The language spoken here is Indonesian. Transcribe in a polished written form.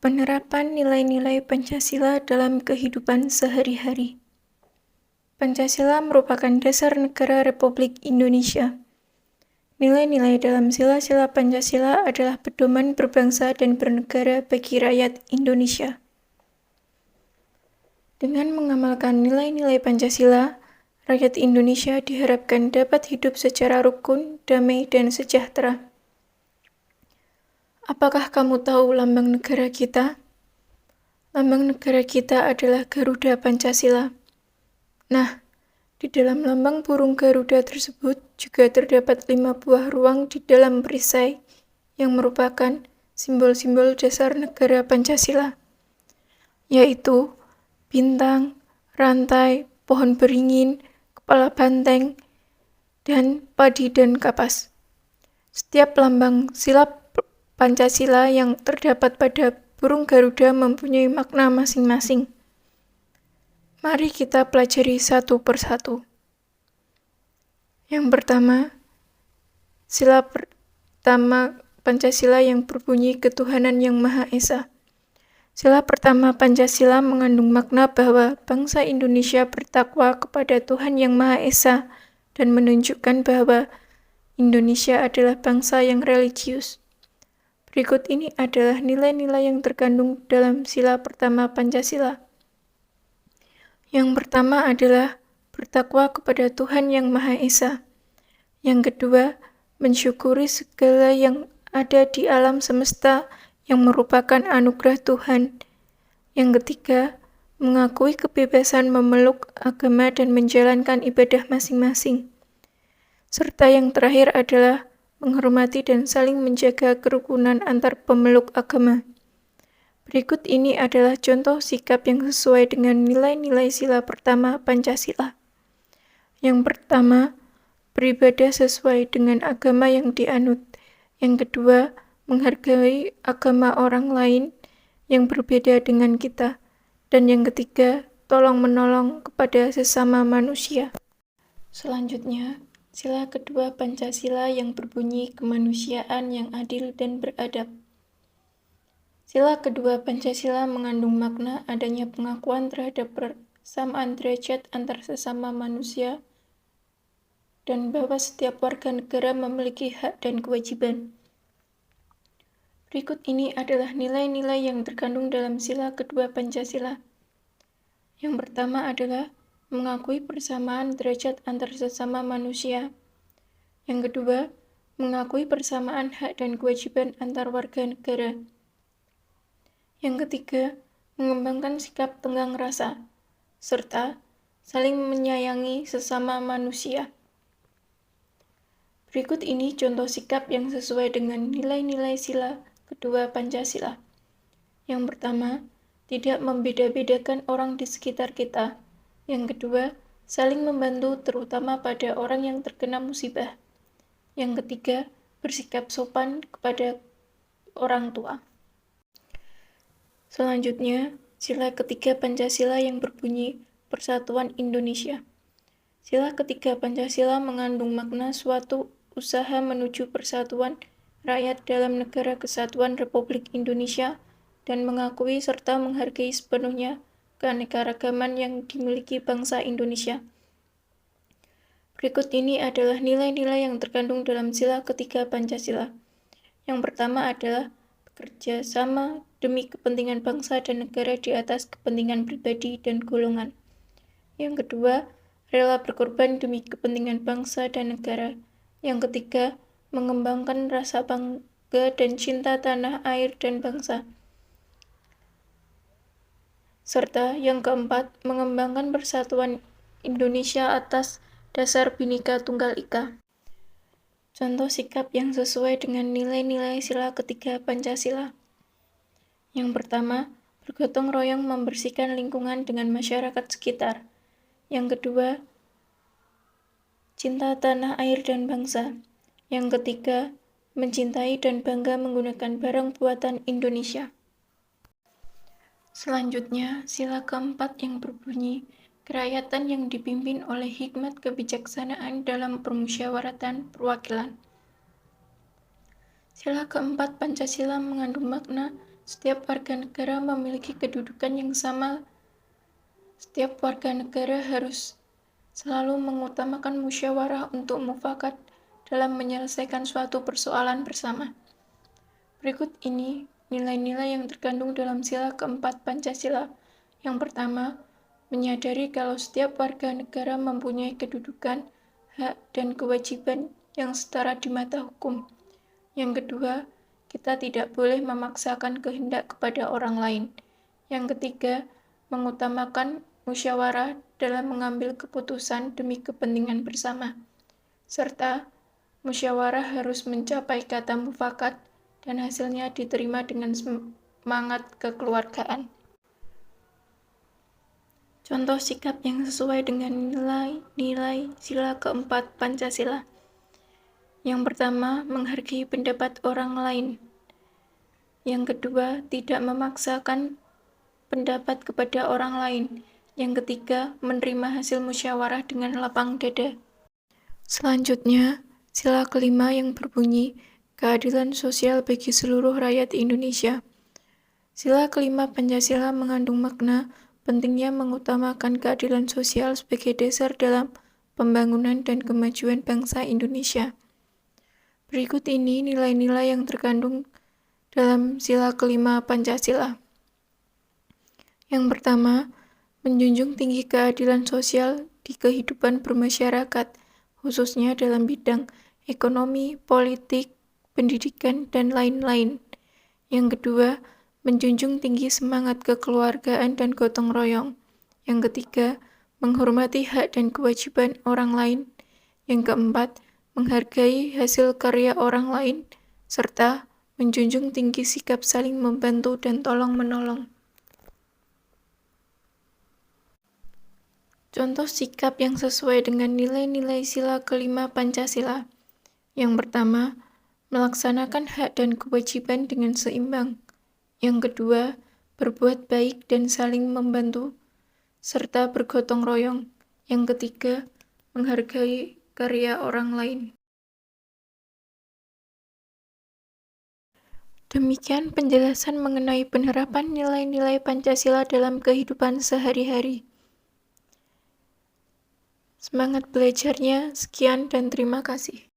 Penerapan nilai-nilai Pancasila dalam kehidupan sehari-hari. Pancasila merupakan dasar negara Republik Indonesia. Nilai-nilai dalam sila-sila Pancasila adalah pedoman berbangsa dan bernegara bagi rakyat Indonesia. Dengan mengamalkan nilai-nilai Pancasila, rakyat Indonesia diharapkan dapat hidup secara rukun, damai, dan sejahtera. Apakah kamu tahu lambang negara kita? Lambang negara kita adalah Garuda Pancasila. Nah, di dalam lambang burung Garuda tersebut juga terdapat 5 buah ruang di dalam perisai yang merupakan simbol-simbol dasar negara Pancasila, yaitu bintang, rantai, pohon beringin, kepala banteng, dan padi dan kapas. Setiap lambang sila Pancasila yang terdapat pada burung Garuda mempunyai makna masing-masing. Mari kita pelajari satu persatu. Yang pertama, sila pertama Pancasila yang berbunyi ketuhanan yang Maha Esa. Sila pertama Pancasila mengandung makna bahwa bangsa Indonesia bertakwa kepada Tuhan yang Maha Esa dan menunjukkan bahwa Indonesia adalah bangsa yang religius. Berikut ini adalah nilai-nilai yang terkandung dalam sila pertama Pancasila. Yang pertama adalah bertakwa kepada Tuhan yang Maha Esa. Yang kedua, mensyukuri segala yang ada di alam semesta yang merupakan anugerah Tuhan. Yang ketiga, mengakui kebebasan memeluk agama dan menjalankan ibadah masing-masing. Serta yang terakhir adalah menghormati dan saling menjaga kerukunan antar pemeluk agama. Berikut ini adalah contoh sikap yang sesuai dengan nilai-nilai sila pertama Pancasila. Yang pertama, beribadah sesuai dengan agama yang dianut. Yang kedua, menghargai agama orang lain yang berbeda dengan kita. Dan yang ketiga, tolong-menolong kepada sesama manusia. Selanjutnya, sila kedua Pancasila yang berbunyi kemanusiaan yang adil dan beradab. Sila kedua Pancasila mengandung makna adanya pengakuan terhadap persamaan derajat antar sesama manusia dan bahwa setiap warga negara memiliki hak dan kewajiban. Berikut ini adalah nilai-nilai yang terkandung dalam sila kedua Pancasila. Yang pertama adalah mengakui persamaan derajat antar sesama manusia. Yang kedua, mengakui persamaan hak dan kewajiban antar warga negara. Yang ketiga, mengembangkan sikap tenggang rasa, serta saling menyayangi sesama manusia. Berikut ini contoh sikap yang sesuai dengan nilai-nilai sila kedua Pancasila. Yang pertama, tidak membeda-bedakan orang di sekitar kita. Yang kedua, saling membantu terutama pada orang yang terkena musibah. Yang ketiga, bersikap sopan kepada orang tua. Selanjutnya, sila ketiga Pancasila yang berbunyi Persatuan Indonesia. Sila ketiga Pancasila mengandung makna suatu usaha menuju persatuan rakyat dalam negara kesatuan Republik Indonesia dan mengakui serta menghargai sepenuhnya keanekaragaman yang dimiliki bangsa Indonesia. Berikut ini adalah nilai-nilai yang terkandung dalam sila ketiga Pancasila. Yang pertama adalah bekerja sama demi kepentingan bangsa dan negara di atas kepentingan pribadi dan golongan. Yang kedua, rela berkorban demi kepentingan bangsa dan negara. Yang ketiga, mengembangkan rasa bangga dan cinta tanah air dan bangsa. Serta yang keempat, mengembangkan persatuan Indonesia atas dasar Bhinneka Tunggal Ika. Contoh sikap yang sesuai dengan nilai-nilai sila ketiga Pancasila. Yang pertama, bergotong royong membersihkan lingkungan dengan masyarakat sekitar. Yang kedua, cinta tanah air dan bangsa. Yang ketiga, mencintai dan bangga menggunakan barang buatan Indonesia. Selanjutnya, sila keempat yang berbunyi kerakyatan yang dipimpin oleh hikmat kebijaksanaan dalam permusyawaratan perwakilan. Sila keempat Pancasila mengandung makna Setiap warga negara memiliki kedudukan yang sama. Setiap warga negara harus selalu mengutamakan musyawarah untuk mufakat dalam menyelesaikan suatu persoalan bersama. Berikut ini nilai-nilai yang terkandung dalam sila keempat Pancasila. Yang pertama, menyadari kalau setiap warga negara mempunyai kedudukan, hak, dan kewajiban yang setara di mata hukum. Yang kedua, kita tidak boleh memaksakan kehendak kepada orang lain. Yang ketiga, mengutamakan musyawarah dalam mengambil keputusan demi kepentingan bersama. Serta, musyawarah harus mencapai kata mufakat dan hasilnya diterima dengan semangat kekeluargaan. Contoh sikap yang sesuai dengan nilai-nilai sila keempat Pancasila. Yang pertama, menghargai pendapat orang lain. Yang kedua, tidak memaksakan pendapat kepada orang lain. Yang ketiga, menerima hasil musyawarah dengan lapang dada. Selanjutnya, sila kelima yang berbunyi keadilan sosial bagi seluruh rakyat Indonesia. Sila kelima Pancasila mengandung makna pentingnya mengutamakan keadilan sosial sebagai dasar dalam pembangunan dan kemajuan bangsa Indonesia. Berikut ini nilai-nilai yang terkandung dalam sila kelima Pancasila. Yang pertama, menjunjung tinggi keadilan sosial di kehidupan bermasyarakat, khususnya dalam bidang ekonomi, politik, pendidikan, dan lain-lain. Yang kedua, menjunjung tinggi semangat kekeluargaan dan gotong royong. Yang ketiga, menghormati hak dan kewajiban orang lain. Yang keempat, menghargai hasil karya orang lain, serta menjunjung tinggi sikap saling membantu dan tolong-menolong. Contoh sikap yang sesuai dengan nilai-nilai sila kelima Pancasila. Yang pertama, melaksanakan hak dan kewajiban dengan seimbang. Yang kedua, berbuat baik dan saling membantu, serta bergotong royong. Yang ketiga, menghargai karya orang lain. Demikian penjelasan mengenai penerapan nilai-nilai Pancasila dalam kehidupan sehari-hari. Semangat belajarnya, sekian dan terima kasih.